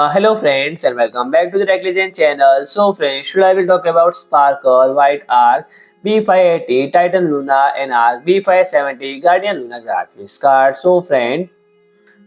Hello friends and welcome back to the Tech Legend channel. So friends, today I will talk about Sparkle White Arc B580 Titan Luna and Arc B570 Guardian Luna graphics card. So friend,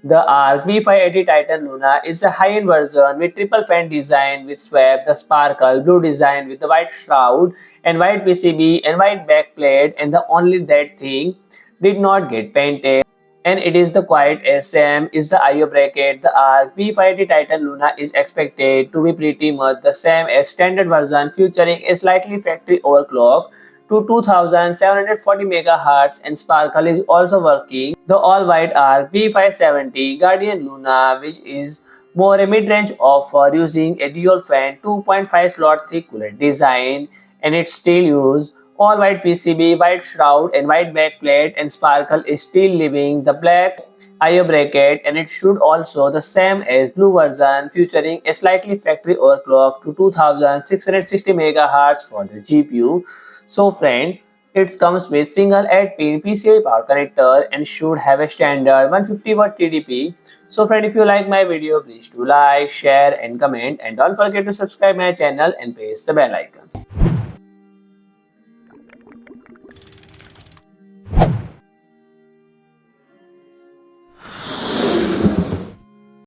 the Arc B580 Titan Luna is a high-end version with triple fan design with swap, the sparkle blue design with the white shroud and white PCB and white backplate, and the only that thing did not get painted. And it is the quiet SM is the IO bracket. The Arc B580 Titan Luna is expected to be pretty much the same as standard version, featuring a slightly factory overclock to 2740 MHz, and Sparkle is also working the all-white Arc B570 Guardian Luna, which is more a mid-range offer using a dual fan 2.5 slot thick cooler design, and it still use all white PCB, white shroud and white backplate, and Sparkle is still leaving the black IO bracket, and it should also the same as blue version, featuring a slightly factory overclock to 2660 MHz for the GPU. So friend, it comes with single 8-pin PCIe power connector and should have a standard 150 watt TDP. So friend, if you like my video, please do like, share and comment, and don't forget to subscribe my channel and press the bell icon.